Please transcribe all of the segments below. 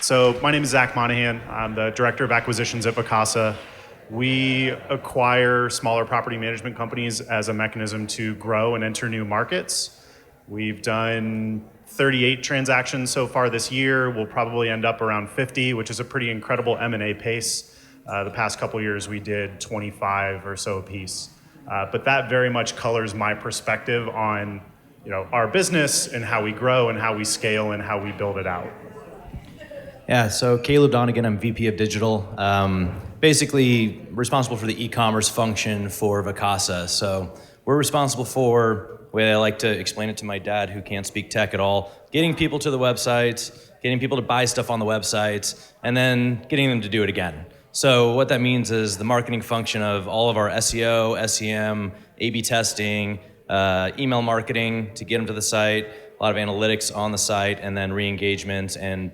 So my name is Zac Monahan. I'm the Director of Acquisitions at Vacasa. We acquire smaller property management companies as a mechanism to grow and enter new markets. We've done 38 transactions so far this year. We'll probably end up around 50, which is a pretty incredible M&A pace. The past couple years we did 25 or so apiece. But that very much colors my perspective on our business and how we grow and how we scale and how we build it out. Yeah, so Caleb Donegan, I'm VP of Digital, basically responsible for the e-commerce function for Vacasa. So we're responsible for, the way I like to explain it to my dad who can't speak tech at all, getting people to the website, getting people to buy stuff on the website, and then getting them to do it again. So what that means is the marketing function of all of our SEO, SEM, A/B testing, email marketing to get them to the site, a lot of analytics on the site, and then re-engagement and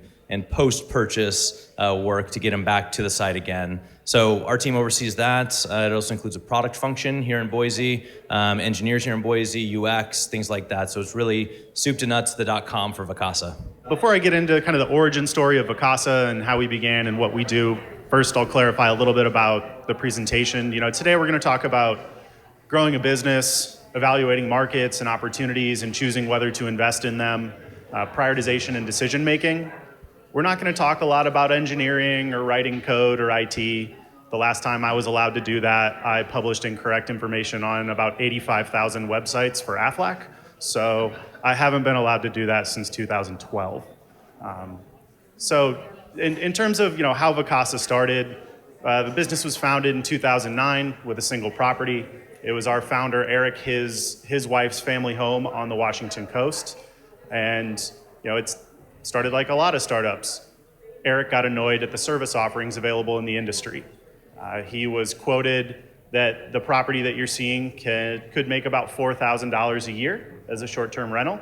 post-purchase work to get them back to the site again. So our team oversees that. It also includes a product function here in Boise, engineers here in Boise, UX, things like that. So it's really soup to nuts, the .com for Vacasa. Before I get into kind of the origin story of Vacasa and how we began and what we do, first I'll clarify a little bit about the presentation. Today we're going to talk about growing a business, evaluating markets and opportunities and choosing whether to invest in them, prioritization and decision making. We're not going to talk a lot about engineering or writing code or IT. The last time I was allowed to do that, I published incorrect information on about 85,000 websites for Aflac. So I haven't been allowed to do that since 2012. So in terms of how Vacasa started, the business was founded in 2009 with a single property. It was our founder, Eric, his wife's family home on the Washington coast. And it's started like a lot of startups. Eric got annoyed at the service offerings available in the industry. He was quoted that the property that you're seeing could make about $4,000 a year as a short-term rental.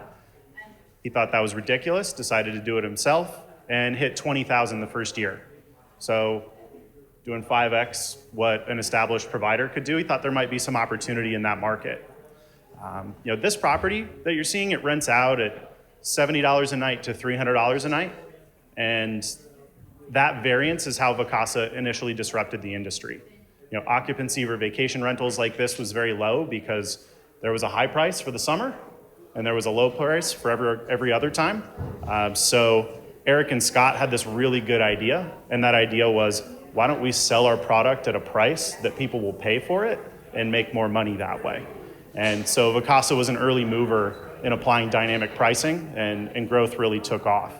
He thought that was ridiculous, decided to do it himself, and hit $20,000 the first year. So doing 5x what an established provider could do, he thought there might be some opportunity in that market. This property that you're seeing, it rents out at $70 a night to $300 a night, and that variance is how Vacasa initially disrupted the industry. Occupancy for vacation rentals like this was very low because there was a high price for the summer and there was a low price for every other time. So Eric and Scott had this really good idea, and that idea was, why don't we sell our product at a price that people will pay for it and make more money that way? And so Vacasa was an early mover in applying dynamic pricing, and growth really took off.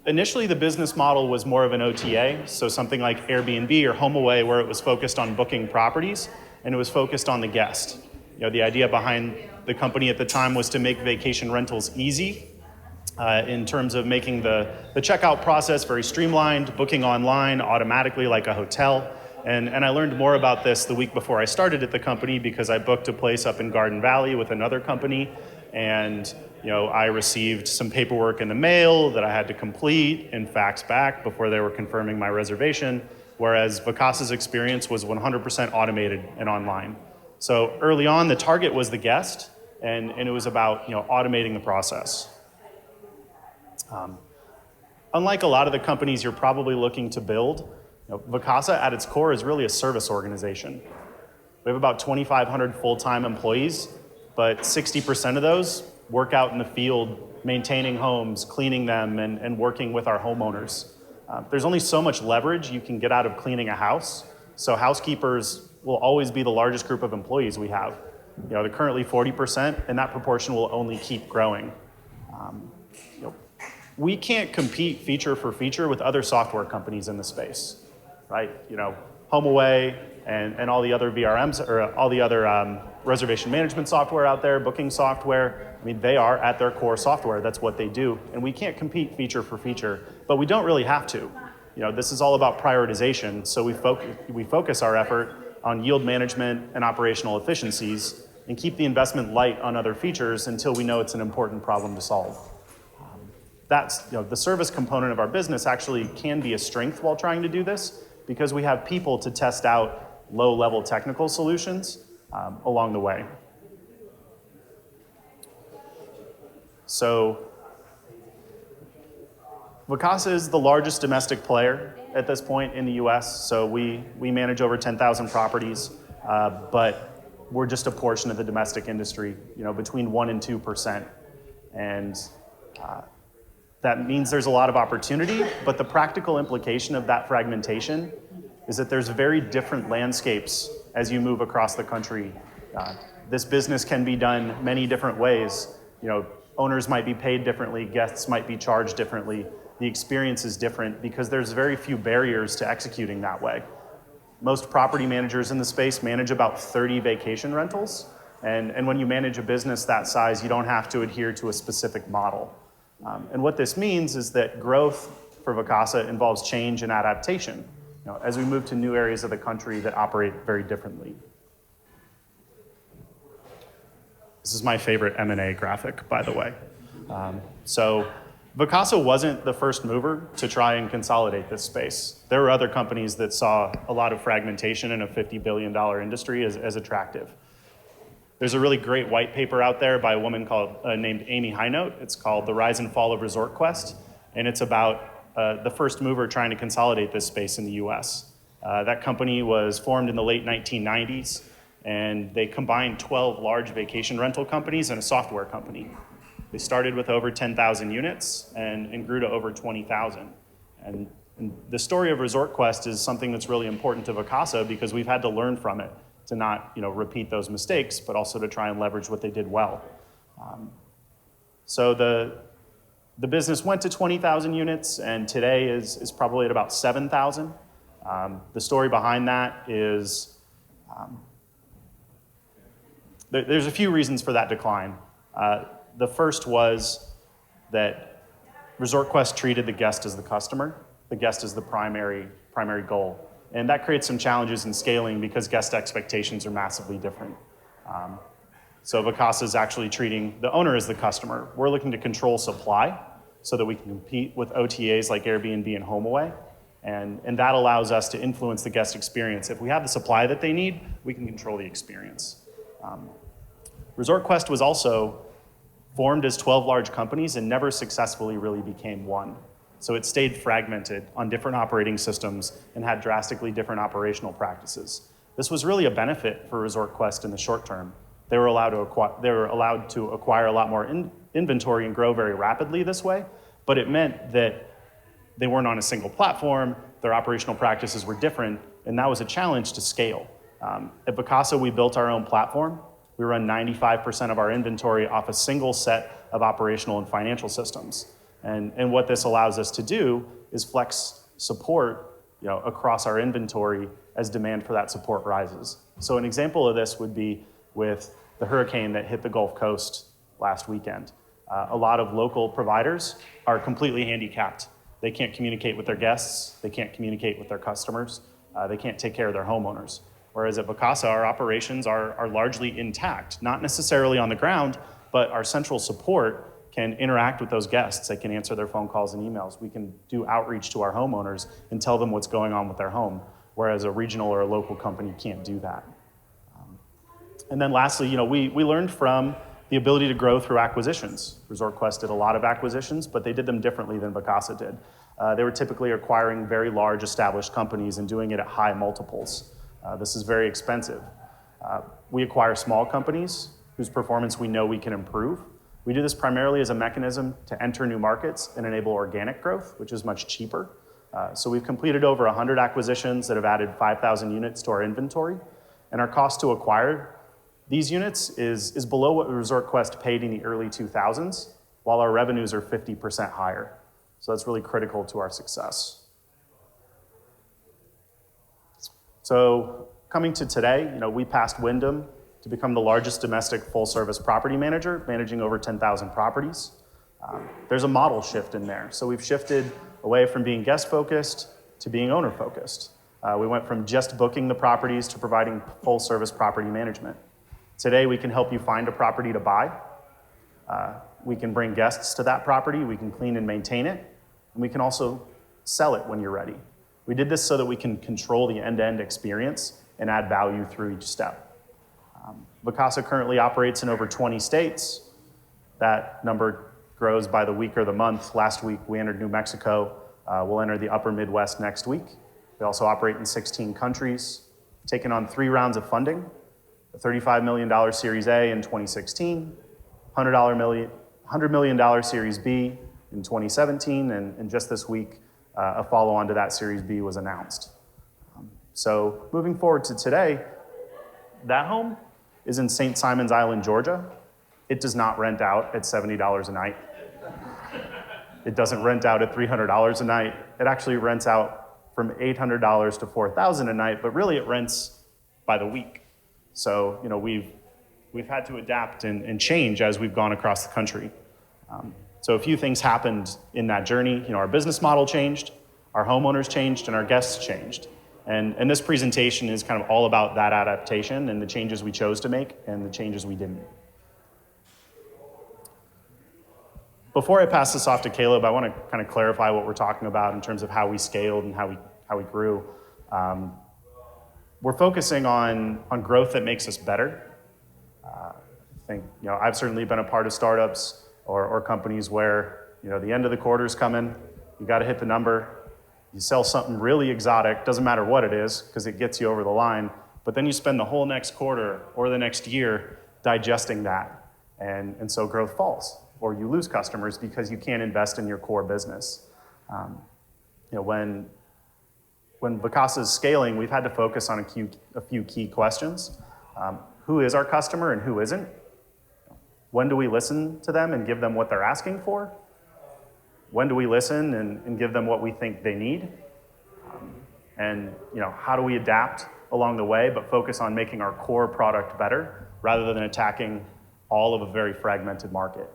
Initially, the business model was more of an OTA, so something like Airbnb or HomeAway, where it was focused on booking properties, and it was focused on the guest. The idea behind the company at the time was to make vacation rentals easy, in terms of making the checkout process very streamlined, booking online automatically like a hotel. And I learned more about this the week before I started at the company because I booked a place up in Garden Valley with another company, and I received some paperwork in the mail that I had to complete and fax back before they were confirming my reservation, whereas Vacasa's experience was 100% automated and online. So early on, the target was the guest, and it was about automating the process. Unlike a lot of the companies you're probably looking to build, Vacasa at its core is really a service organization. We have about 2,500 full-time employees, but 60% of those work out in the field, maintaining homes, cleaning them, and working with our homeowners. There's only so much leverage you can get out of cleaning a house, so housekeepers will always be the largest group of employees we have. They're currently 40%, and that proportion will only keep growing. We can't compete feature for feature with other software companies in the space. Right, HomeAway and all the other VRMs or all the other reservation management software out there, booking software. They are at their core software. That's what they do, and we can't compete feature for feature, but we don't really have to. This is all about prioritization. So we focus our effort on yield management and operational efficiencies, and keep the investment light on other features until we know it's an important problem to solve. That's the service component of our business actually can be a strength while trying to do this, because we have people to test out low-level technical solutions along the way. So Vacasa is the largest domestic player at this point in the US, so we manage over 10,000 properties, but we're just a portion of the domestic industry, between 1% and 2%. And that means there's a lot of opportunity, but the practical implication of that fragmentation is that there's very different landscapes as you move across the country. This business can be done many different ways. Owners might be paid differently, guests might be charged differently. The experience is different because there's very few barriers to executing that way. Most property managers in the space manage about 30 vacation rentals. And when you manage a business that size, you don't have to adhere to a specific model. And what this means is that growth for Vacasa involves change and adaptation, as we move to new areas of the country that operate very differently. This is my favorite M&A graphic, by the way. So Vacasa wasn't the first mover to try and consolidate this space. There were other companies that saw a lot of fragmentation in a $50 billion industry as attractive. There's a really great white paper out there by a woman named Amy Hinote. It's called The Rise and Fall of Resort Quest, and it's about the first mover trying to consolidate this space in the US. That company was formed in the late 1990s, and they combined 12 large vacation rental companies and a software company. They started with over 10,000 units and grew to over 20,000. And the story of Resort Quest is something that's really important to Vacasa because we've had to learn from it to not repeat those mistakes, but also to try and leverage what they did well. So the business went to 20,000 units, and today is probably at about 7,000. The story behind that is there's a few reasons for that decline. The first was that Resort Quest treated the guest as the customer. The guest is the primary goal. And that creates some challenges in scaling because guest expectations are massively different. So Vacasa is actually treating the owner as the customer. We're looking to control supply so that we can compete with OTAs like Airbnb and HomeAway. And that allows us to influence the guest experience. If we have the supply that they need, we can control the experience. Resort Quest was also formed as 12 large companies and never successfully really became one. So it stayed fragmented on different operating systems and had drastically different operational practices. This was really a benefit for Resort Quest in the short term. They were allowed to acquire a lot more inventory and grow very rapidly this way, but it meant that they weren't on a single platform, their operational practices were different, and that was a challenge to scale. At Vacasa, we built our own platform. We run 95% of our inventory off a single set of operational and financial systems. And what this allows us to do is flex support across our inventory as demand for that support rises. So an example of this would be with the hurricane that hit the Gulf Coast last weekend. A lot of local providers are completely handicapped. They can't communicate with their guests. They can't communicate with their customers. They can't take care of their homeowners. Whereas at Vacasa, our operations are largely intact, not necessarily on the ground, but our central support can interact with those guests. They can answer their phone calls and emails. We can do outreach to our homeowners and tell them what's going on with their home, whereas a regional or a local company can't do that. And then lastly, we learned from the ability to grow through acquisitions. Resort Quest did a lot of acquisitions, but they did them differently than Vacasa did. They were typically acquiring very large established companies and doing it at high multiples. This is very expensive. We acquire small companies whose performance we know we can improve. We do this primarily as a mechanism to enter new markets and enable organic growth, which is much cheaper. So we've completed over 100 acquisitions that have added 5,000 units to our inventory. And our cost to acquire these units is below what Resort Quest paid in the early 2000s, while our revenues are 50% higher. So that's really critical to our success. So coming to today, we passed Wyndham to become the largest domestic full-service property manager, managing over 10,000 properties. There's a model shift in there. So we've shifted away from being guest-focused to being owner-focused. We went from just booking the properties to providing full-service property management. Today, we can help you find a property to buy. We can bring guests to that property. We can clean and maintain it. And we can also sell it when you're ready. We did this so that we can control the end-to-end experience and add value through each step. Vacasa currently operates in over 20 states. That number grows by the week or the month. Last week, we entered New Mexico. We'll enter the upper Midwest next week. We also operate in 16 countries, taken on 3 rounds of funding, a $35 million Series A in 2016, $100 million Series B in 2017, and just this week, a follow-on to that Series B was announced. So moving forward to today, that home is in St. Simons Island, Georgia. It does not rent out at $70 a night. It doesn't rent out at $300 a night. It actually rents out from $800 to $4,000 a night, but really it rents by the week. So, we've had to adapt and change as we've gone across the country. So a few things happened in that journey. Our business model changed, our homeowners changed, and our guests changed. And this presentation is kind of all about that adaptation and the changes we chose to make and the changes we didn't. Before I pass this off to Caleb, I want to kind of clarify what we're talking about in terms of how we scaled and how we grew. We're focusing on growth that makes us better. I think I've certainly been a part of startups or companies where the end of the quarter's coming, you got to hit the number. You sell something really exotic, doesn't matter what it is, because it gets you over the line, but then you spend the whole next quarter or the next year digesting that, and so growth falls, or you lose customers because you can't invest in your core business. When Vacasa is scaling, we've had to focus on a few key questions. Who is our customer and who isn't? When do we listen to them and give them what they're asking for? When do we listen and give them what we think they need? And how do we adapt along the way, but focus on making our core product better rather than attacking all of a very fragmented market?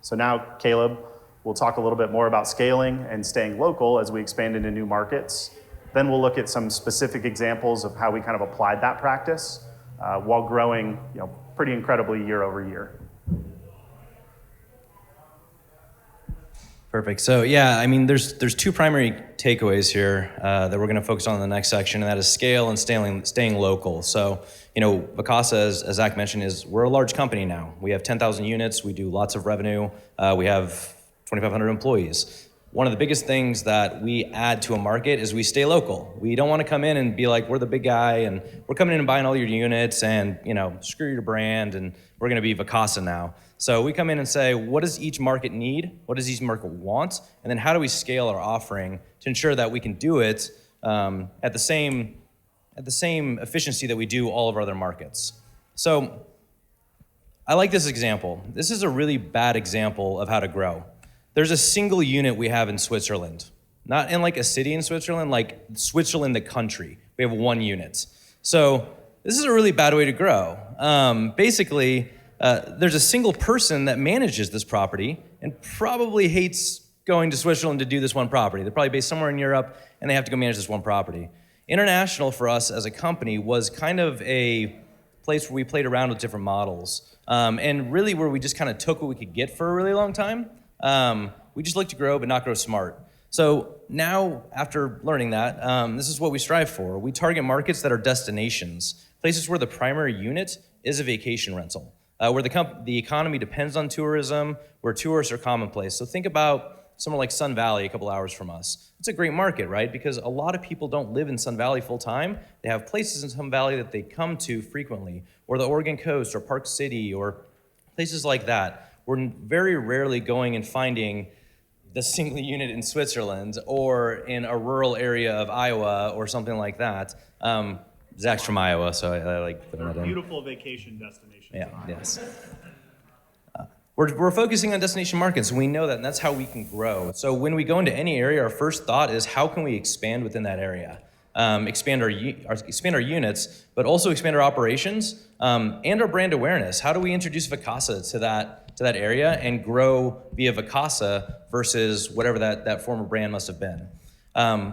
So now Caleb will talk a little bit more about scaling and staying local as we expand into new markets. Then we'll look at some specific examples of how we kind of applied that practice while growing pretty incredibly year over year. Perfect. So there's 2 primary takeaways here that we're going to focus on in the next section, and that is scale and staying local. So, Vacasa, as Zac mentioned, we're a large company now. We have 10,000 units. We do lots of revenue. We have 2,500 employees. One of the biggest things that we add to a market is we stay local. We don't want to come in and be like, we're the big guy, and we're coming in and buying all your units, and screw your brand, and we're going to be Vacasa now. So we come in and say, what does each market need? What does each market want? And then how do we scale our offering to ensure that we can do it at the same efficiency that we do all of our other markets? So I like this example. This is a really bad example of how to grow. There's a single unit we have in Switzerland, not in like a city in Switzerland, like Switzerland, the country. We have 1 unit. So this is a really bad way to grow. There's a single person that manages this property and probably hates going to Switzerland to do this one property. They're probably based somewhere in Europe, and they have to go manage this one property. International for us as a company was kind of a place where we played around with different models, and really where we just kind of took what we could get for a really long time. We just like to grow, but not grow smart. So now, after learning that, this is what we strive for. We target markets that are destinations, places where the primary unit is a vacation rental. Where the economy depends on tourism, where tourists are commonplace. So think about somewhere like Sun Valley a couple hours from us. It's a great market, right? Because a lot of people don't live in Sun Valley full time. They have places in Sun Valley that they come to frequently, or the Oregon coast, or Park City, or places like that. We're very rarely going and finding the single unit in Switzerland or in a rural area of Iowa or something like that. Zac's from Iowa, so I like putting that in. Beautiful vacation destinations. Yeah, yes. We're focusing on destination markets, and we know that, and that's how we can grow. So when we go into any area, our first thought is how can we expand within that area? Expand our units, but also expand our operations and our brand awareness. How do we introduce Vacasa to that area and grow via Vacasa versus whatever that former brand must have been?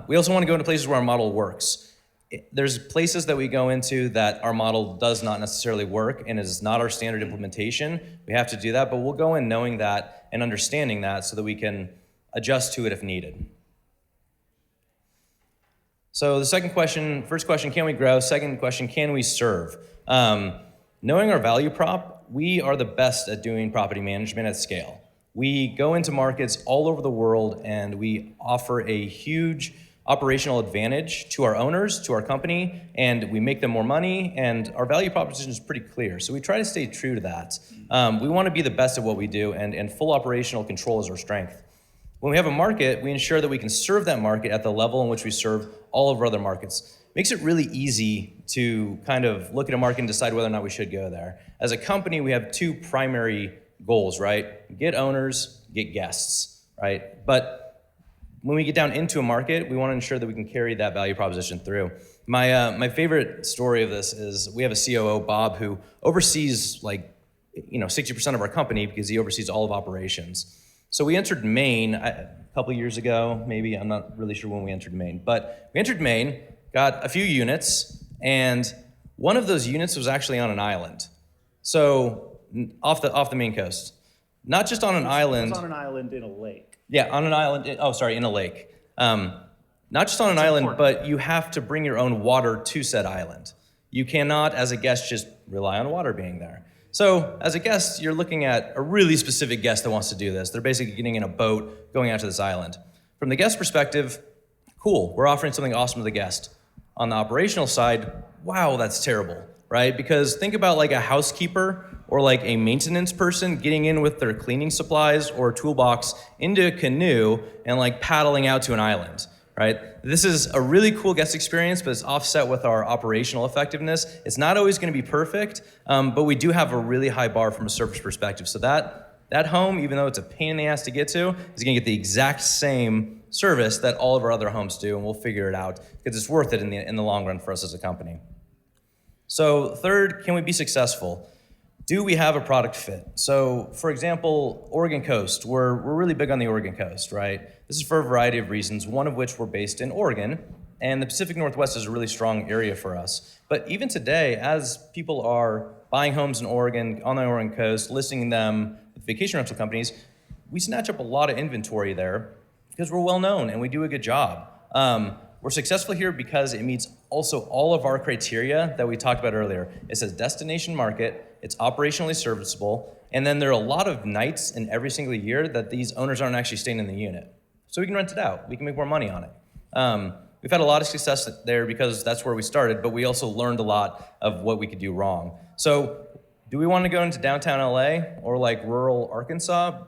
We also want to go into places where our model works. There's places that we go into that our model does not necessarily work and is not our standard implementation. We have to do that, but we'll go in knowing that and understanding that so that we can adjust to it if needed. So the first question, can we grow? Second question, can we serve? Knowing our value prop, we are the best at doing property management at scale. We go into markets all over the world and we offer a huge operational advantage to our owners, to our company, and we make them more money, and our value proposition is pretty clear. So we try to stay true to that. We want to be the best at what we do, and full operational control is our strength. When we have a market, we ensure that we can serve that market at the level in which we serve all of our other markets. Makes it really easy to kind of look at a market and decide whether or not we should go there. As a company, we have two primary goals, right? Get owners, get guests, right? But when we get down into a market, we want to ensure that we can carry that value proposition through. My favorite story of this is we have a COO, Bob, who oversees 60% of our company because he oversees all of operations. So we entered Maine a couple years ago, maybe. I'm not really sure when we entered Maine, but we entered Maine, got a few units, and one of those units was actually on an island. So off the Maine coast. Not just on an island. It was on an island in a lake. Yeah, on an island, in a lake. Not just on an island, but you have to bring your own water to said island. You cannot, as a guest, just rely on water being there. So as a guest, you're looking at a really specific guest that wants to do this. They're basically getting in a boat, going out to this island. From the guest perspective, cool, we're offering something awesome to the guest. On the operational side, wow, that's terrible, right? Because think about like a housekeeper or like a maintenance person getting in with their cleaning supplies or toolbox into a canoe and like paddling out to an island, right? This is a really cool guest experience, but it's offset with our operational effectiveness. It's not always gonna be perfect, but we do have a really high bar from a service perspective. So that home, even though it's a pain in the ass to get to, is gonna get the exact same service that all of our other homes do, and we'll figure it out because it's worth it in the long run for us as a company. So third, can we be successful? Do we have a product fit? So for example, Oregon coast, we're really big on the Oregon coast, right? This is for a variety of reasons, one of which we're based in Oregon, and the Pacific Northwest is a really strong area for us. But even today, as people are buying homes in Oregon, on the Oregon coast, listing them with vacation rental companies, we snatch up a lot of inventory there because we're well known and we do a good job. We're successful here because it meets also all of our criteria that we talked about earlier. It says destination market, it's operationally serviceable, and then there are a lot of nights in every single year that these owners aren't actually staying in the unit. So we can rent it out, we can make more money on it. We've had a lot of success there because that's where we started, but we also learned a lot of what we could do wrong. So do we want to go into downtown LA or like rural Arkansas?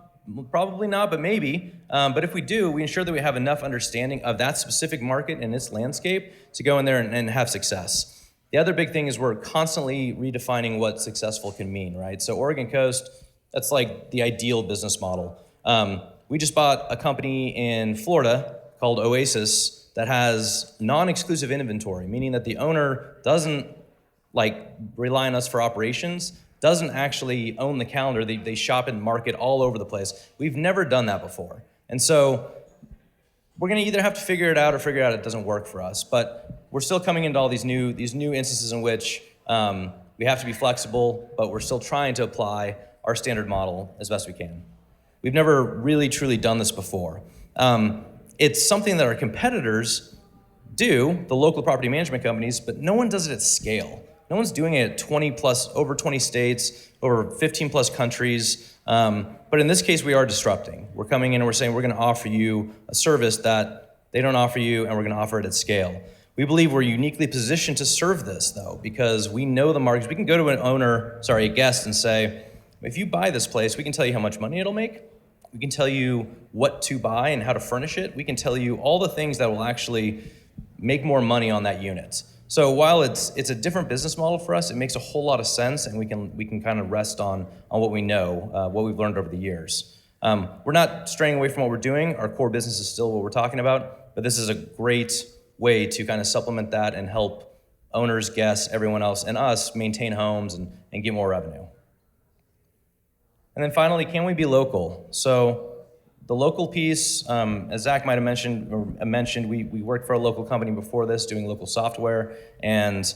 Probably not, but maybe. But if we do, we ensure that we have enough understanding of that specific market and its landscape to go in there and have success. The other big thing is we're constantly redefining what successful can mean, right? So Oregon coast, that's like the ideal business model. We just bought a company in Florida called Oasis that has non-exclusive inventory, meaning that the owner doesn't like rely on us for operations, doesn't actually own the calendar. They shop and market all over the place. We've never done that before. And so we're gonna either have to figure it out or figure out it doesn't work for us. But we're still coming into all these new instances in which we have to be flexible, but we're still trying to apply our standard model as best we can. We've never really truly done this before. It's something that our competitors do, the local property management companies, but no one does it at scale. No one's doing it at over 20 states, over 15 plus countries. But in this case, we are disrupting. We're coming in and we're saying we're gonna offer you a service that they don't offer you, and we're gonna offer it at scale. We believe we're uniquely positioned to serve this though, because we know the markets. We can go to a guest and say, if you buy this place, we can tell you how much money it'll make. We can tell you what to buy and how to furnish it. We can tell you all the things that will actually make more money on that unit. So while it's a different business model for us, it makes a whole lot of sense, and we can kind of rest on what we know, what we've learned over the years. We're not straying away from what we're doing. Our core business is still what we're talking about, but this is a great way to kind of supplement that and help owners, guests, everyone else, and us maintain homes and get more revenue. And then finally, can we be local? So the local piece, as Zac might have mentioned, we worked for a local company before this doing local software. And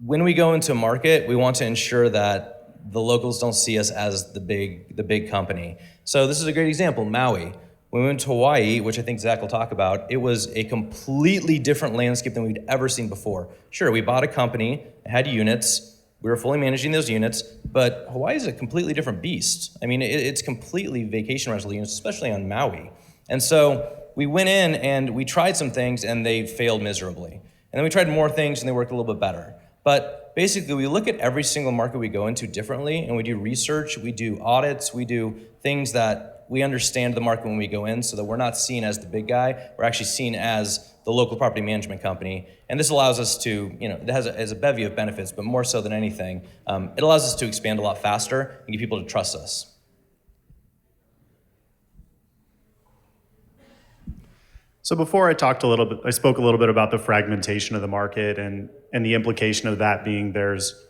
when we go into a market, we want to ensure that the locals don't see us as the big company. So this is a great example, Maui. When we went to Hawaii, which I think Zac will talk about, it was a completely different landscape than we'd ever seen before. Sure, we bought a company, it had units, We were fully managing those units, but Hawaii is a completely different beast. I mean, it's completely vacation rental units, especially on Maui. And so we went in and we tried some things and they failed miserably. And then we tried more things and they worked a little bit better. But basically, we look at every single market we go into differently, and we do research, we do audits, we do things that we understand the market when we go in so that we're not seen as the big guy, we're actually seen as the local property management company. And this allows us to, it has a bevy of benefits, but more so than anything, it allows us to expand a lot faster and get people to trust us. So before I spoke a little bit about the fragmentation of the market and the implication of that being there's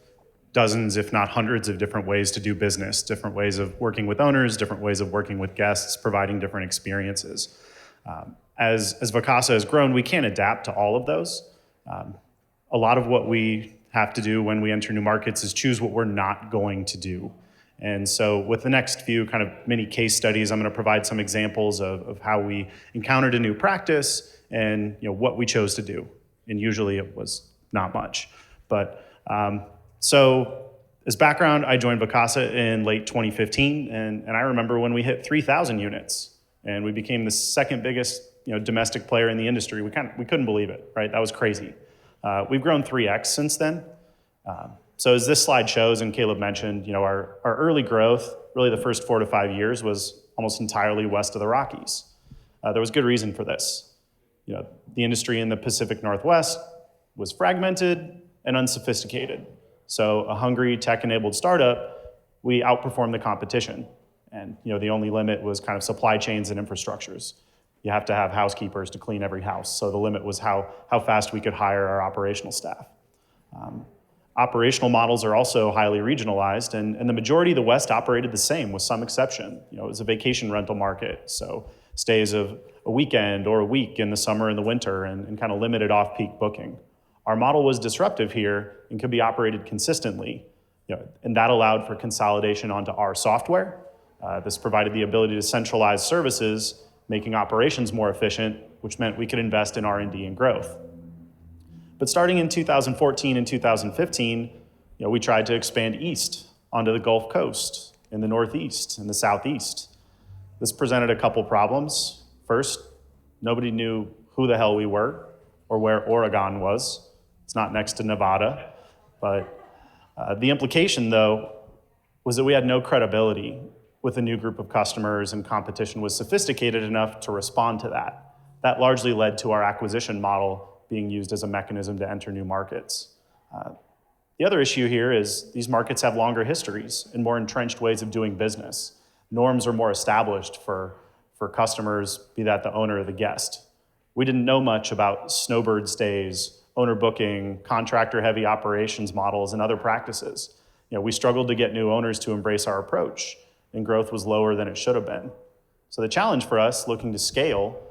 dozens, if not hundreds of different ways to do business, different ways of working with owners, different ways of working with guests, providing different experiences. As Vacasa has grown, we can't adapt to all of those. A lot of what we have to do when we enter new markets is choose what we're not going to do. And so with the next few kind of mini case studies, I'm going to provide some examples of how we encountered a new practice and what we chose to do. And usually it was not much. But so as background, I joined Vacasa in late 2015, and I remember when we hit 3,000 units, and we became the second biggest domestic player in the industry. We couldn't believe it, right? That was crazy. We've grown 3x since then. So as this slide shows, and Caleb mentioned, our early growth, really the first 4 to 5 years, was almost entirely west of the Rockies. There was good reason for this. The industry in the Pacific Northwest was fragmented and unsophisticated. So a hungry tech-enabled startup, we outperformed the competition. And the only limit was kind of supply chains and infrastructures. You have to have housekeepers to clean every house. So the limit was how fast we could hire our operational staff. Operational models are also highly regionalized, and the majority of the West operated the same with some exception. It was a vacation rental market, so stays of a weekend or a week in the summer and the winter and kind of limited off-peak booking. Our model was disruptive here and could be operated consistently, and that allowed for consolidation onto our software. This provided the ability to centralize services, making operations more efficient, which meant we could invest in R&D and growth. But starting in 2014 and 2015, we tried to expand east onto the Gulf Coast, in the Northeast, and the Southeast. This presented a couple problems. First, nobody knew who the hell we were or where Oregon was. It's not next to Nevada. But the implication, though, was that we had no credibility with a new group of customers, and competition was sophisticated enough to respond to that. That largely led to our acquisition model being used as a mechanism to enter new markets. The other issue here is these markets have longer histories and more entrenched ways of doing business. Norms are more established for customers, be that the owner or the guest. We didn't know much about snowbird stays, owner booking, contractor-heavy operations models, and other practices. We struggled to get new owners to embrace our approach, and growth was lower than it should have been. So the challenge for us looking to scale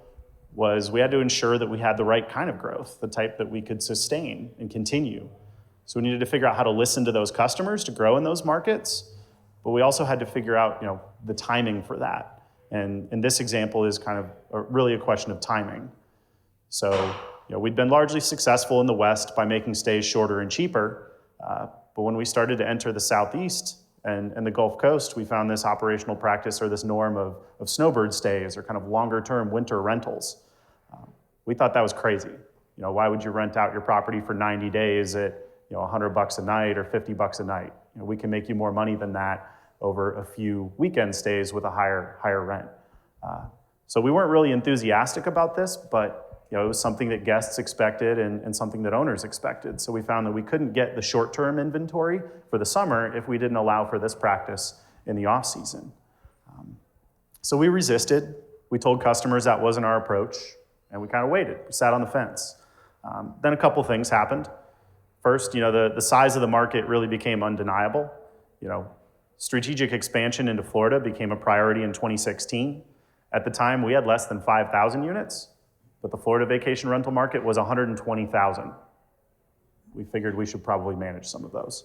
was we had to ensure that we had the right kind of growth, the type that we could sustain and continue. So we needed to figure out how to listen to those customers to grow in those markets, but we also had to figure out, the timing for that. And this example is kind of really a question of timing. So, we'd been largely successful in the West by making stays shorter and cheaper, but when we started to enter the Southeast and the Gulf Coast, we found this operational practice or this norm of snowbird stays or kind of longer term winter rentals. We thought that was crazy. Why would you rent out your property for 90 days at $100 a night or $50 a night? We can make you more money than that over a few weekend stays with a higher rent. So we weren't really enthusiastic about this, but it was something that guests expected and something that owners expected. So we found that we couldn't get the short-term inventory for the summer if we didn't allow for this practice in the off-season. So we resisted. We told customers that wasn't our approach, and we kind of waited. We sat on the fence. Then a couple things happened. First, the size of the market really became undeniable. Strategic expansion into Florida became a priority in 2016. At the time, we had less than 5,000 units. But the Florida vacation rental market was 120,000. We figured we should probably manage some of those.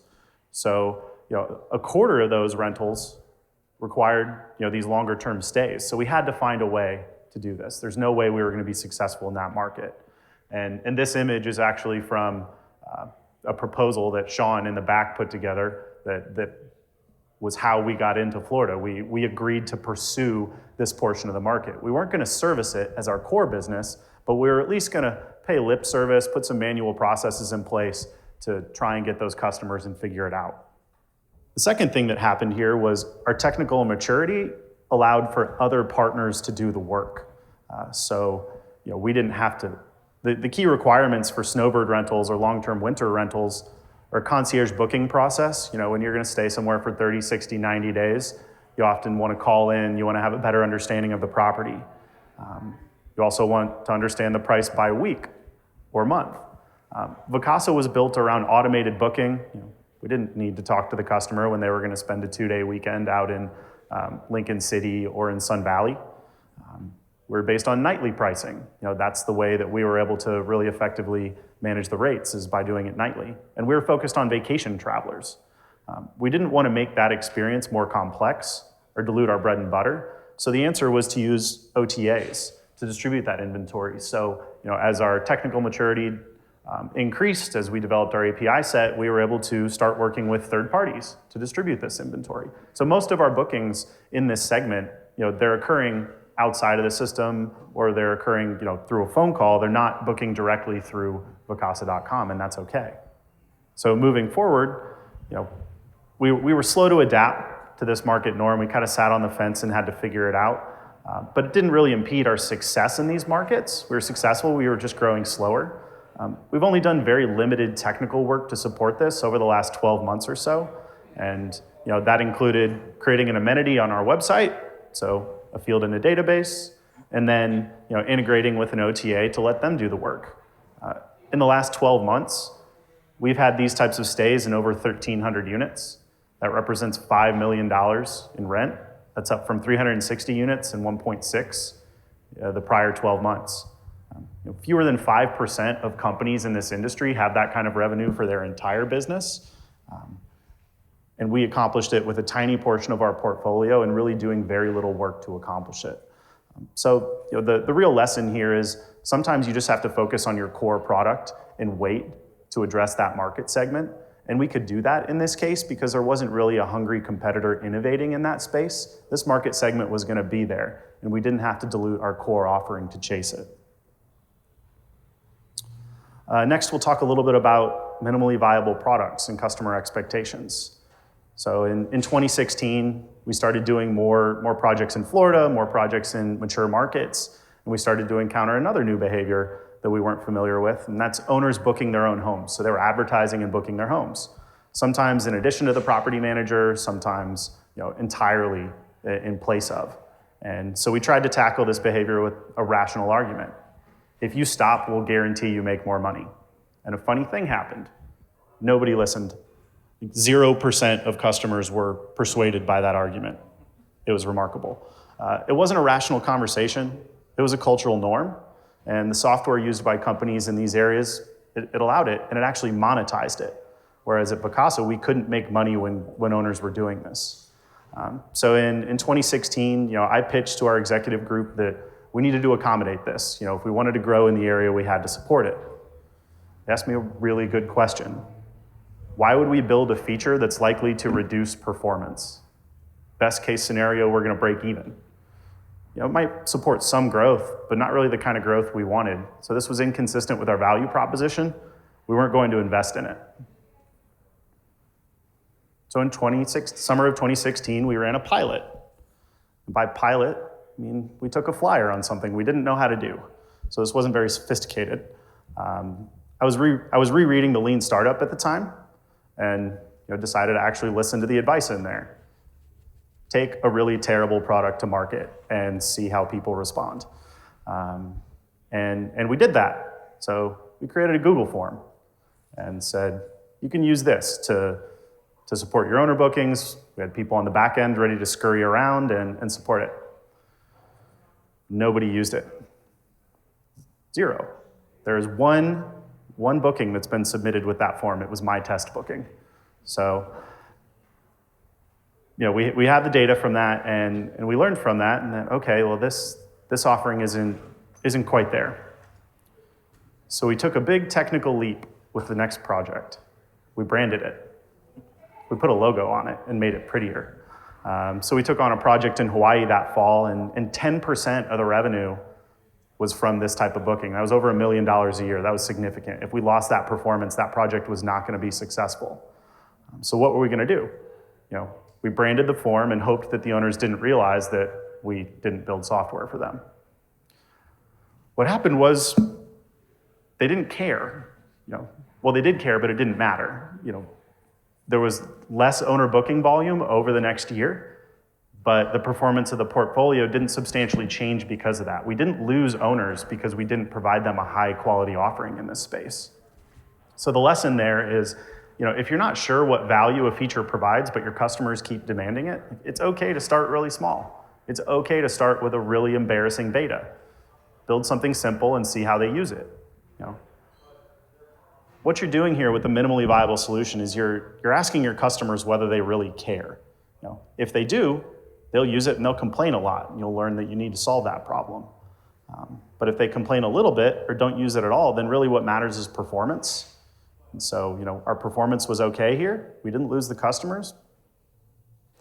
So, a quarter of those rentals required, these longer term stays. So we had to find a way to do this. There's no way we were going to be successful in that market. And this image is actually from a proposal that Sean in the back put together that was how we got into Florida. We agreed to pursue this portion of the market. We weren't going to service it as our core business, but we were at least going to pay lip service, put some manual processes in place to try and get those customers and figure it out. The second thing that happened here was our technical maturity allowed for other partners to do the work. So we didn't have to. The key requirements for snowbird rentals or long-term winter rentals or concierge booking process, when you're going to stay somewhere for 30, 60, 90 days, you often want to call in, you want to have a better understanding of the property. You also want to understand the price by week or month. Vacasa was built around automated booking. We didn't need to talk to the customer when they were going to spend a 2-day weekend out in Lincoln City or in Sun Valley. We're based on nightly pricing. That's the way that we were able to really effectively manage the rates, is by doing it nightly. And we were focused on vacation travelers. We didn't want to make that experience more complex or dilute our bread and butter. So the answer was to use OTAs to distribute that inventory. So as our technical maturity increased, as we developed our API set, we were able to start working with third parties to distribute this inventory. So most of our bookings in this segment, they're occurring outside of the system, or they're occurring through a phone call. They're not booking directly through Vacasa.com, and that's okay. So moving forward, we were slow to adapt to this market norm. We kind of sat on the fence and had to figure it out. But it didn't really impede our success in these markets. We were successful, we were just growing slower. We've only done very limited technical work to support this over the last 12 months or so. And that included creating an amenity on our website, so a field in a database, and then integrating with an OTA to let them do the work. In the last 12 months, we've had these types of stays in over 1,300 units. That represents $5 million in rent. That's up from 360 units and 1.6 the prior 12 months. Fewer than 5% of companies in this industry have that kind of revenue for their entire business. And we accomplished it with a tiny portion of our portfolio and really doing very little work to accomplish it. So the real lesson here is sometimes you just have to focus on your core product and wait to address that market segment. And we could do that in this case because there wasn't really a hungry competitor innovating in that space. This market segment was going to be there, and we didn't have to dilute our core offering to chase it. Next, we'll talk a little bit about minimally viable products and customer expectations. So in 2016, we started doing more projects in Florida, more projects in mature markets, and we started to encounter another new behavior that we weren't familiar with, and that's owners booking their own homes. So they were advertising and booking their homes, sometimes in addition to the property manager, sometimes entirely in place of. And so we tried to tackle this behavior with a rational argument. If you stop, we'll guarantee you make more money. And a funny thing happened. Nobody listened. 0% of customers were persuaded by that argument. It was remarkable. It wasn't a rational conversation. It was a cultural norm. And the software used by companies in these areas, it allowed it, and it actually monetized it. Whereas at Vacasa, we couldn't make money when owners were doing this. So in 2016, I pitched to our executive group that we needed to accommodate this. If we wanted to grow in the area, we had to support it. They asked me a really good question. Why would we build a feature that's likely to reduce performance? Best case scenario, we're going to break even. It might support some growth, but not really the kind of growth we wanted. So this was inconsistent with our value proposition. We weren't going to invest in it. So in summer of 2016, we ran a pilot. And by pilot, I mean we took a flyer on something we didn't know how to do. So this wasn't very sophisticated. I was rereading the Lean Startup at the time, and decided to actually listen to the advice in there. Take a really terrible product to market and see how people respond. And we did that. So we created a Google form and said, you can use this to support your owner bookings. We had people on the back end ready to scurry around and support it. Nobody used it. 0. There's one booking that's been submitted with that form. It was my test booking. So, we have the data from that, and we learned from that, and then, okay, well, this offering isn't quite there. So we took a big technical leap with the next project. We branded it. We put a logo on it and made it prettier. So we took on a project in Hawaii that fall, and 10% of the revenue was from this type of booking. That was over $1 million a year. That was significant. If we lost that performance, that project was not going to be successful. So what were we going to do? We branded the form and hoped that the owners didn't realize that we didn't build software for them. What happened was they didn't care. Well, they did care, but it didn't matter. There was less owner booking volume over the next year, but the performance of the portfolio didn't substantially change because of that. We didn't lose owners because we didn't provide them a high quality offering in this space. So the lesson there is, if you're not sure what value a feature provides, but your customers keep demanding it, it's okay to start really small. It's okay to start with a really embarrassing beta. Build something simple and see how they use it. What you're doing here with the minimally viable solution is you're asking your customers whether they really care. If they do, they'll use it and they'll complain a lot, and you'll learn that you need to solve that problem. But if they complain a little bit or don't use it at all, then really what matters is performance. And so, our performance was okay here. We didn't lose the customers.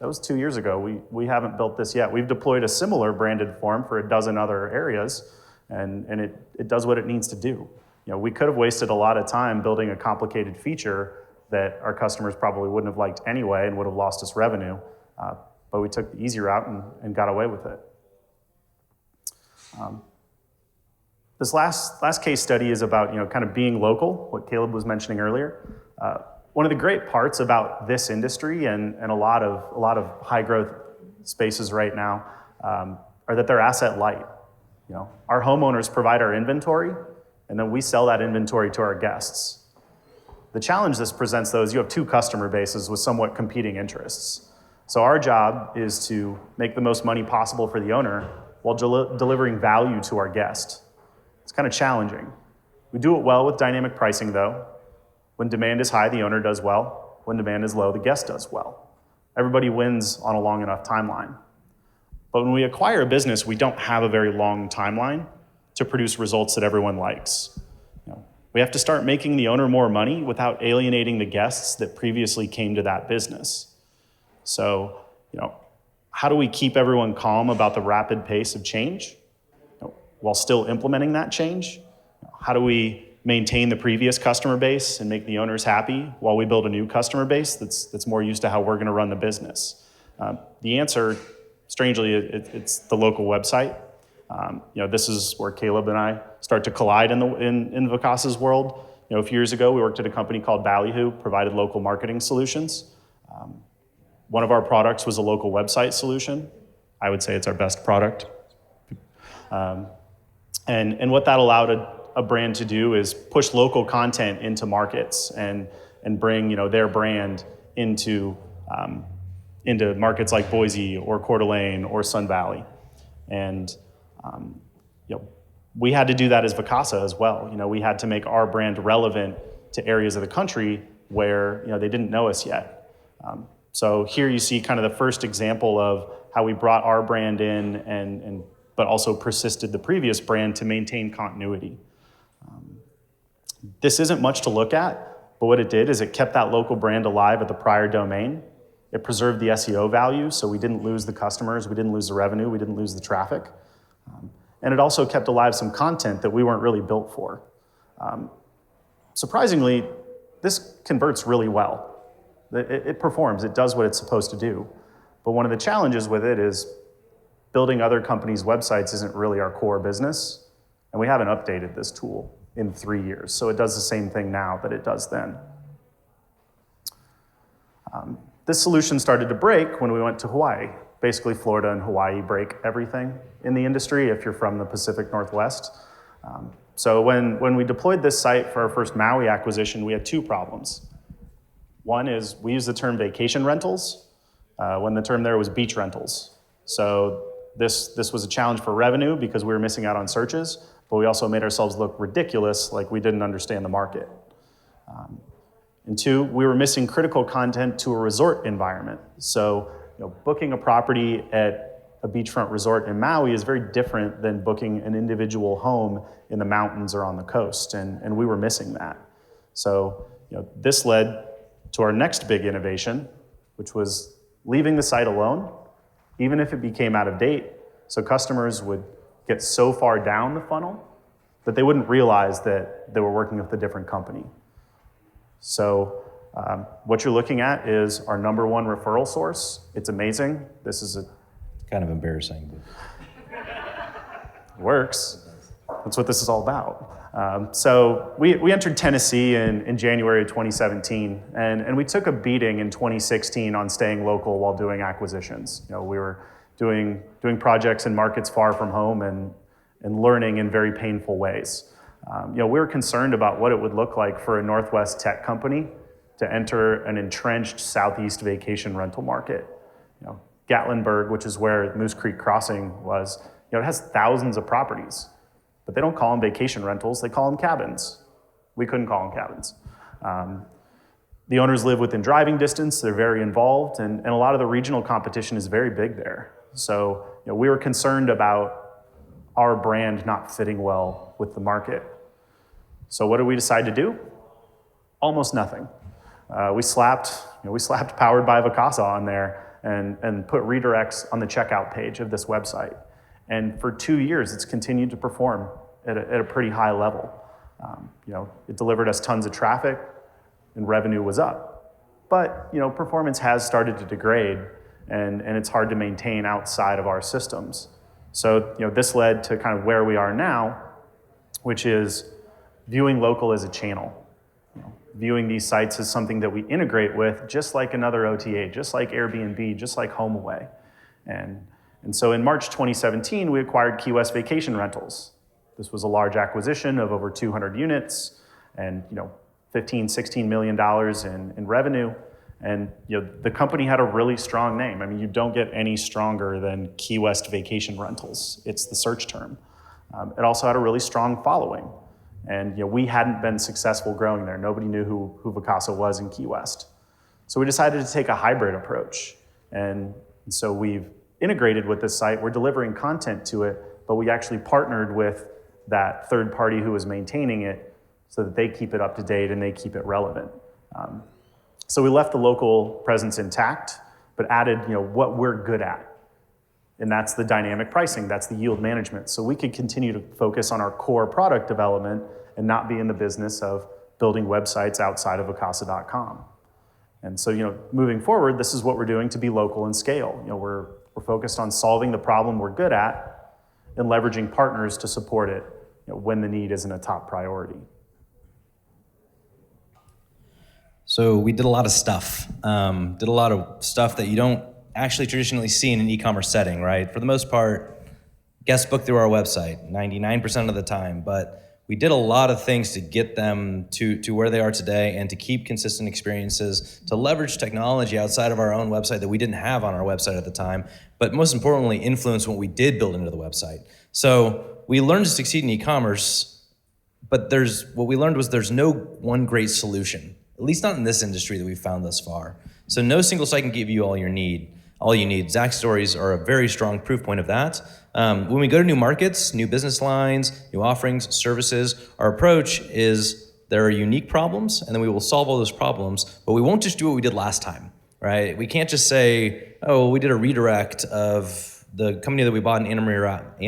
That was 2 years ago. We haven't built this yet. We've deployed a similar branded form for a dozen other areas, and it does what it needs to do. We could have wasted a lot of time building a complicated feature that our customers probably wouldn't have liked anyway and would have lost us revenue, but we took the easy route and got away with it. This last case study is about kind of being local, what Caleb was mentioning earlier. One of the great parts about this industry and a lot of high growth spaces right now are that they're asset light. Our homeowners provide our inventory, and then we sell that inventory to our guests. The challenge this presents, though, is you have two customer bases with somewhat competing interests. So our job is to make the most money possible for the owner while delivering value to our guest. It's kind of challenging. We do it well with dynamic pricing, though. When demand is high, the owner does well. When demand is low, the guest does well. Everybody wins on a long enough timeline. But when we acquire a business, we don't have a very long timeline to produce results that everyone likes. We have to start making the owner more money without alienating the guests that previously came to that business. So, how do we keep everyone calm about the rapid pace of change while still implementing that change? How do we maintain the previous customer base and make the owners happy while we build a new customer base that's more used to how we're going to run the business? The answer, strangely, it's the local website. This is where Caleb and I start to collide in Vacasa's world. A few years ago, we worked at a company called Ballyhoo, provided local marketing solutions. One of our products was a local website solution. I would say it's our best product. And what that allowed a brand to do is push local content into markets and bring their brand into markets like Boise or Coeur d'Alene or Sun Valley. And we had to do that as Vacasa as well. We had to make our brand relevant to areas of the country where they didn't know us yet. So here you see kind of the first example of how we brought our brand in but also persisted the previous brand to maintain continuity. This isn't much to look at, but what it did is it kept that local brand alive at the prior domain. It preserved the SEO value, so we didn't lose the customers, we didn't lose the revenue, we didn't lose the traffic. And it also kept alive some content that we weren't really built for. Surprisingly, this converts really well. It performs, it does what it's supposed to do. But one of the challenges with it is building other companies' websites isn't really our core business, and we haven't updated this tool in 3 years, so it does the same thing now that it does then. This solution started to break when we went to Hawaii. Basically, Florida and Hawaii break everything in the industry if you're from the Pacific Northwest. So when we deployed this site for our first Maui acquisition, we had two problems. One is we use the term vacation rentals when the term there was beach rentals. So this was a challenge for revenue because we were missing out on searches, but we also made ourselves look ridiculous, like we didn't understand the market. And two, we were missing critical content to a resort environment. So booking a property at a beachfront resort in Maui is very different than booking an individual home in the mountains or on the coast, and we were missing that. So this led to our next big innovation, which was leaving the site alone, even if it became out of date, so customers would get so far down the funnel that they wouldn't realize that they were working with a different company. So what you're looking at is our number one referral source. It's amazing. This is Kind of embarrassing. works. That's what this is all about. So we entered Tennessee in January of 2017, and we took a beating in 2016 on staying local while doing acquisitions. We were doing projects in markets far from home and learning in very painful ways. We were concerned about what it would look like for a Northwest tech company to enter an entrenched Southeast vacation rental market. Gatlinburg, which is where Moose Creek Crossing was, it has thousands of properties, but they don't call them vacation rentals, they call them cabins. We couldn't call them cabins. The owners live within driving distance, they're very involved, and a lot of the regional competition is very big there. So we were concerned about our brand not fitting well with the market. So what did we decide to do? Almost nothing. We slapped Powered by Vacasa on there and put redirects on the checkout page of this website. And for 2 years, it's continued to perform at a pretty high level. It delivered us tons of traffic and revenue was up. But performance has started to degrade and it's hard to maintain outside of our systems. So this led to kind of where we are now, which is viewing local as a channel. Viewing these sites as something that we integrate with, just like another OTA, just like Airbnb, just like HomeAway. And so in March 2017, we acquired Key West Vacation Rentals. This was a large acquisition of over 200 units and $15-16 million in revenue. And the company had a really strong name. I mean, you don't get any stronger than Key West Vacation Rentals. It's the search term. It also had a really strong following. And we hadn't been successful growing there. Nobody knew who Vacasa was in Key West. So we decided to take a hybrid approach. And so we've integrated with this site. We're delivering content to it, but we actually partnered with that third party who was maintaining it so that they keep it up to date and they keep it relevant. So we left the local presence intact, but added what we're good at. And that's the dynamic pricing, that's the yield management. So we could continue to focus on our core product development and not be in the business of building websites outside of Vacasa.com. And so, moving forward, this is what we're doing to be local and scale. We're focused on solving the problem we're good at and leveraging partners to support it when the need isn't a top priority. So we did a lot of stuff. That you don't actually traditionally see in an e-commerce setting, right? For the most part, guests book through our website 99% of the time, but we did a lot of things to get them to where they are today and to keep consistent experiences, to leverage technology outside of our own website that we didn't have on our website at the time, but most importantly, influence what we did build into the website. So we learned to succeed in e-commerce, but what we learned was there's no one great solution, at least not in this industry that we've found thus far. So no single site can give you all you need. Zach's stories are a very strong proof point of that. When we go to new markets, new business lines, new offerings, services, our approach is there are unique problems, and then we will solve all those problems, but we won't just do what we did last time, right? We can't just say, we did a redirect of the company that we bought in Anna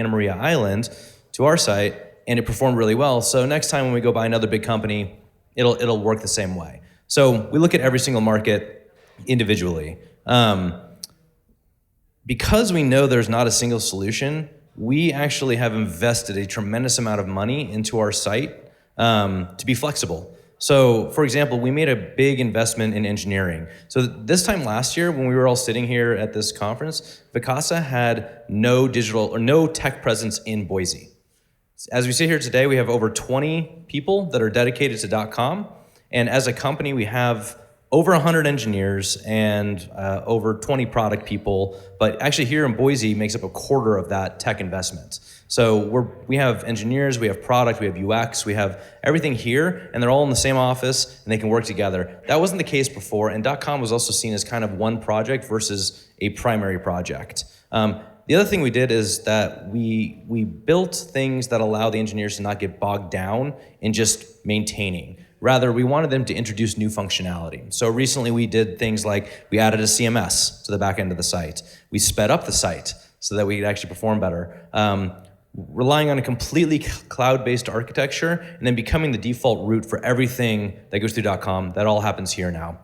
Maria Island to our site, and it performed really well. So next time when we go buy another big company, it'll work the same way. So we look at every single market individually. Because we know there's not a single solution, we actually have invested a tremendous amount of money into our site to be flexible. So, for example, we made a big investment in engineering. So this time last year, when we were all sitting here at this conference, Vacasa had no digital or no tech presence in Boise. As we sit here today, we have over 20 people that are dedicated to .com, and as a company, we have over 100 engineers and over 20 product people, but actually here in Boise makes up a quarter of that tech investment. So we have engineers, we have product, we have UX, we have everything here, and they're all in the same office and they can work together. That wasn't the case before, and .com was also seen as kind of one project versus a primary project. The other thing we did is that we built things that allow the engineers to not get bogged down in just maintaining. Rather, we wanted them to introduce new functionality. So recently we did things like we added a CMS to the back end of the site. We sped up the site so that we could actually perform better. Relying on a completely cloud-based architecture and then becoming the default route for everything that goes through .com. That all happens here now.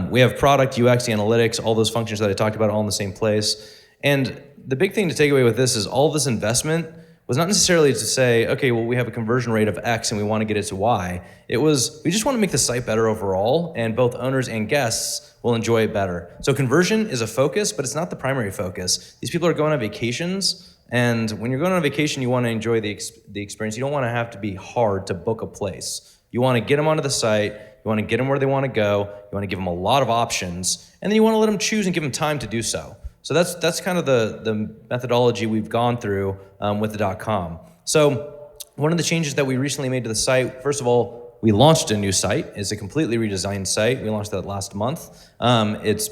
We have product, UX, analytics, all those functions that I talked about all in the same place. And the big thing to take away with this is all this investment was not necessarily to say, okay, well, we have a conversion rate of X and we want to get it to Y. It was, we just want to make the site better overall, and both owners and guests will enjoy it better. So conversion is a focus, but it's not the primary focus. These people are going on vacations, and when you're going on vacation, you want to enjoy the experience. You don't want to have to be hard to book a place. You want to get them onto the site, you want to get them where they want to go, you want to give them a lot of options, and then you want to let them choose and give them time to do so. So that's kind of the methodology we've gone through with the .com. So one of the changes that we recently made to the site, first of all, we launched a new site. It's a completely redesigned site. We launched that last month. It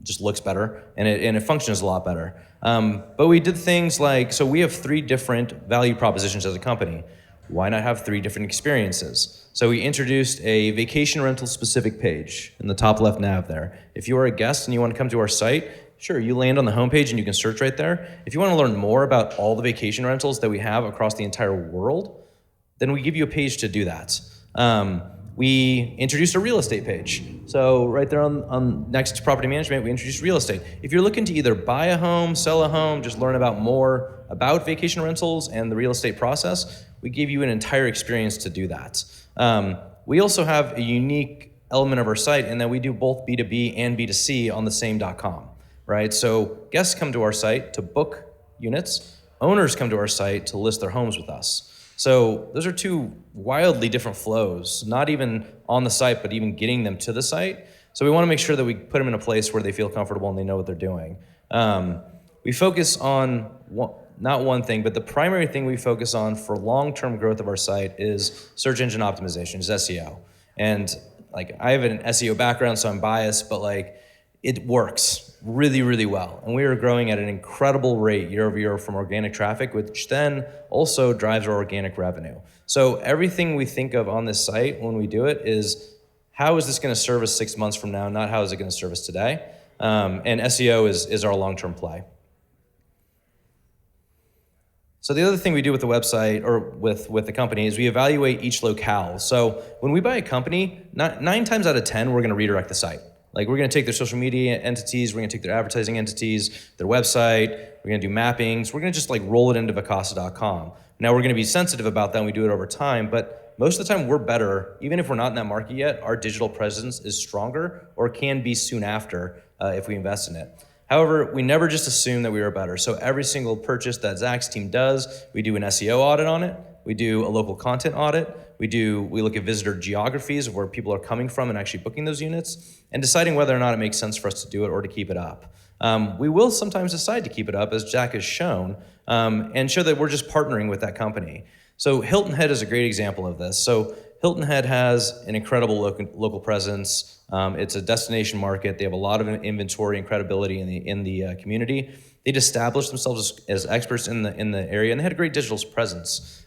just looks better, and it functions a lot better. But we did things like, so we have 3 different value propositions as a company. Why not have 3 different experiences? So we introduced a vacation rental specific page in the top left nav there. If you are a guest and you want to come to our site, sure, you land on the homepage and you can search right there. If you want to learn more about all the vacation rentals that we have across the entire world, then we give you a page to do that. We introduced a real estate page. So right there on next to property management, we introduced real estate. If you're looking to either buy a home, sell a home, just learn about more about vacation rentals and the real estate process, we give you an entire experience to do that. We also have a unique element of our site in that we do both B2B and B2C on the same .com, right? So guests come to our site to book units. Owners come to our site to list their homes with us. So those are 2 wildly different flows, not even on the site, but even getting them to the site. So we want to make sure that we put them in a place where they feel comfortable and they know what they're doing. We focus on not one thing, but the primary thing we focus on for long-term growth of our site is search engine optimization, is SEO. And like I have an SEO background, so I'm biased, but like it works really, really well. And we are growing at an incredible rate year over year from organic traffic, which then also drives our organic revenue. So everything we think of on this site when we do it is, how is this going to serve us 6 months from now, not how is it going to serve us today? And SEO is our long-term play. So the other thing we do with the website or with the company is we evaluate each locale. So when we buy a company, 9 times out of 10, we're going to redirect the site. Like we're going to take their social media entities, we're going to take their advertising entities, their website, we're going to do mappings, we're going to just like roll it into Vacasa.com. Now we're going to be sensitive about that and we do it over time, but most of the time we're better, even if we're not in that market yet, our digital presence is stronger or can be soon after if we invest in it. However, we never just assume that we are better. So every single purchase that Zac's team does, we do an SEO audit on it, we do a local content audit, we look at visitor geographies of where people are coming from and actually booking those units and deciding whether or not it makes sense for us to do it or to keep it up. We will sometimes decide to keep it up, as Zac has shown, and show that we're just partnering with that company. So Hilton Head is a great example of this. So Hilton Head has an incredible local presence. It's a destination market. They have a lot of inventory and credibility in the community. They'd established themselves as experts in the area, and they had a great digital presence.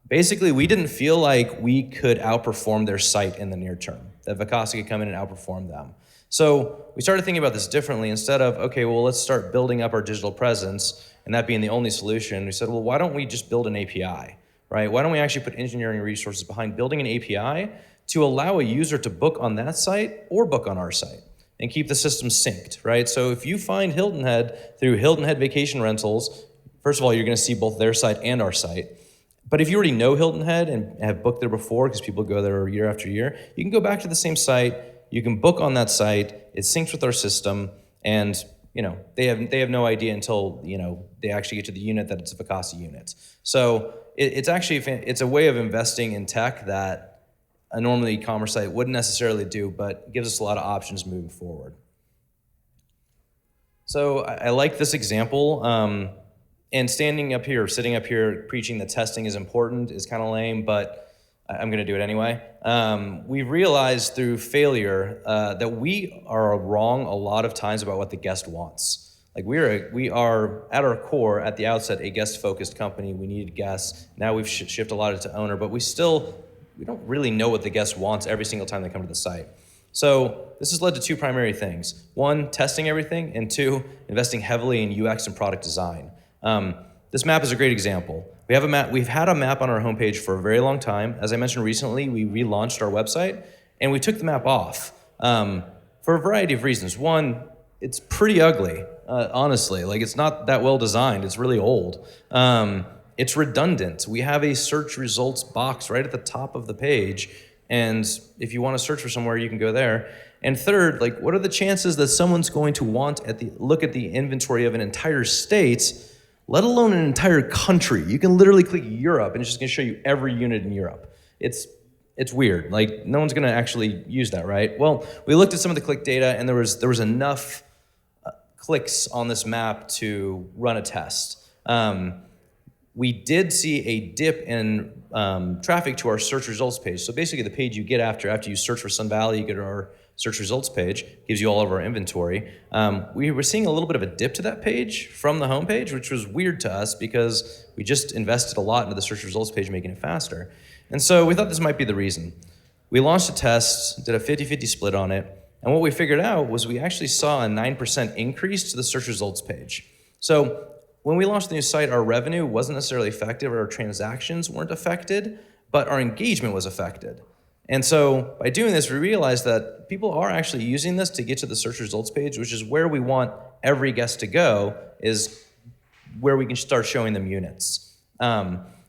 Basically, we didn't feel like we could outperform their site in the near term, that Vacasa could come in and outperform them. So we started thinking about this differently. Instead of, okay, well, let's start building up our digital presence, and that being the only solution, we said, well, why don't we just build an API, right? Why don't we actually put engineering resources behind building an API to allow a user to book on that site or book on our site and keep the system synced, right? So if you find Hilton Head through Hilton Head Vacation Rentals, first of all, you're gonna see both their site and our site. But if you already know Hilton Head and have booked there before, because people go there year after year, you can go back to the same site, you can book on that site, it syncs with our system, and they have no idea until they actually get to the unit that it's a Vacasa unit. So it's a way of investing in tech that a normal e-commerce site wouldn't necessarily do, but gives us a lot of options moving forward. So I like this example. And sitting up here preaching that testing is important is kind of lame, but I'm going to do it anyway. We've realized through failure that we are wrong a lot of times about what the guest wants. Like we are at our core, at the outset, a guest-focused company. We needed guests. Now we've shifted a lot to owner, but we still we don't really know what the guest wants every single time they come to the site. So this has led to two primary things. One, testing everything, and two, investing heavily in UX and product design. This map is a great example. We have a map. We've had a map on our homepage for a very long time. As I mentioned recently, we relaunched our website, and we took the map off for a variety of reasons. One, it's pretty ugly, honestly. Like, it's not that well designed. It's really old. It's redundant. We have a search results box right at the top of the page, and if you want to search for somewhere, you can go there. And third, like, what are the chances that someone's going to want look at the inventory of an entire state, let alone an entire country? You can literally click Europe, and it's just going to show you every unit in Europe. It's weird. Like, no one's going to actually use that, right? Well, we looked at some of the click data, and there was enough clicks on this map to run a test. We did see a dip in traffic to our search results page. So basically the page you get after you search for Sun Valley, you get our search results page, gives you all of our inventory. We were seeing a little bit of a dip to that page from the home page, which was weird to us because we just invested a lot into the search results page, making it faster. And so we thought this might be the reason. We launched a test, did a 50-50 split on it, and what we figured out was we actually saw a 9% increase to the search results page. So when we launched the new site, our revenue wasn't necessarily affected, or our transactions weren't affected, but our engagement was affected. And so by doing this, we realized that people are actually using this to get to the search results page, which is where we want every guest to go, is where we can start showing them units.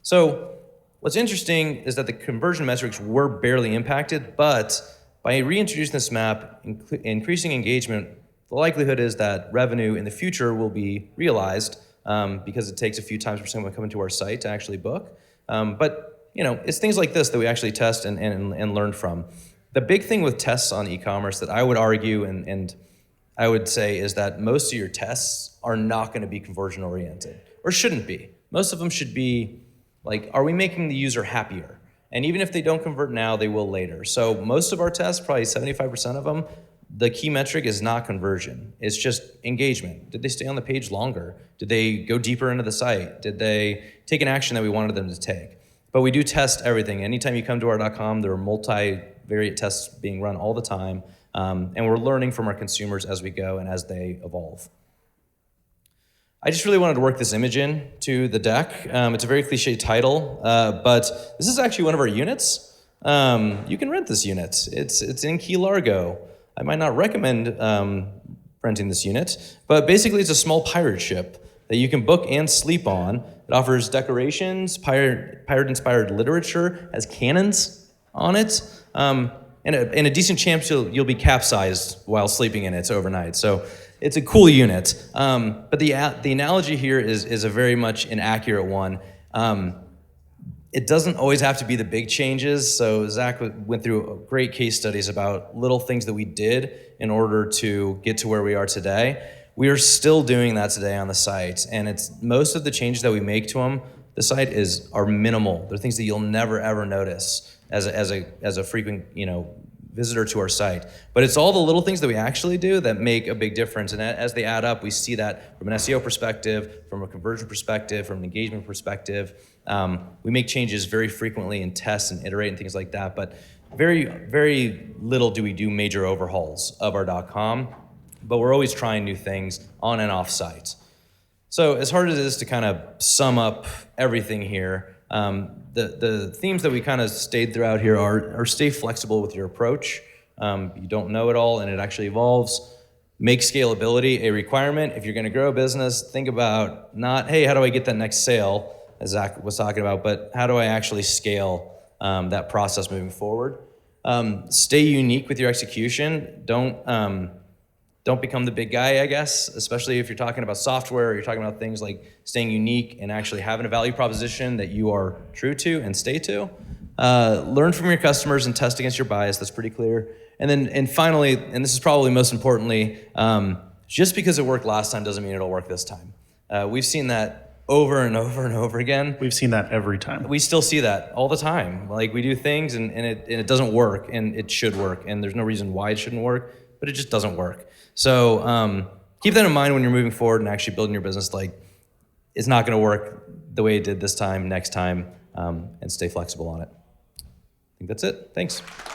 So what's interesting is that the conversion metrics were barely impacted, but by reintroducing this map, increasing engagement, the likelihood is that revenue in the future will be realized, because it takes a few times for someone coming to our site to actually book. But it's things like this that we actually test and learn from. The big thing with tests on e-commerce that I would argue and I would say is that most of your tests are not going to be conversion oriented, or shouldn't be. Most of them should be like, are we making the user happier? And even if they don't convert now, they will later. So most of our tests, probably 75% of them, the key metric is not conversion. It's just engagement. Did they stay on the page longer? Did they go deeper into the site? Did they take an action that we wanted them to take? But we do test everything. Anytime you come to our .com, there are multivariate tests being run all the time, and we're learning from our consumers as we go and as they evolve. I just really wanted to work this image in to the deck. It's a very cliche title, but this is actually one of our units. You can rent this unit. It's in Key Largo. I might not recommend renting this unit, but basically it's a small pirate ship that you can book and sleep on. It offers decorations, pirate-inspired literature, has cannons on it, and a decent chance you'll be capsized while sleeping in it overnight. So it's a cool unit. But the analogy here is a very much an accurate one. It doesn't always have to be the big changes. So Zac went through great case studies about little things that we did in order to get to where we are today. We are still doing that today on the site, and it's most of the changes that we make to the site are minimal. They're things that you'll never ever notice as a frequent visitor to our site. But it's all the little things that we actually do that make a big difference. And as they add up, we see that from an SEO perspective, from a conversion perspective, from an engagement perspective. We make changes very frequently and test and iterate and things like that. But very, very little do we do major overhauls of our .com. But we're always trying new things on and off site. So as hard as it is to kind of sum up everything here, the themes that we kind of stayed throughout here are stay flexible with your approach. You don't know it all, and it actually evolves. Make scalability a requirement. If you're going to grow a business, think about not, hey, how do I get that next sale, as Zac was talking about, but how do I actually scale that process moving forward? Stay unique with your execution. Don't become the big guy, I guess, especially if you're talking about software or you're talking about things like staying unique and actually having a value proposition that you are true to and stay to. Learn from your customers and test against your bias. That's pretty clear. And finally, and this is probably most importantly, just because it worked last time doesn't mean it'll work this time. We've seen that over and over and over again. We've seen that every time. We still see that all the time. Like, we do things and it doesn't work, and it should work, and there's no reason why it shouldn't work, but it just doesn't work. So keep that in mind when you're moving forward and actually building your business. Like, it's not going to work the way it did this time, next time, and stay flexible on it. think that's it. Thanks.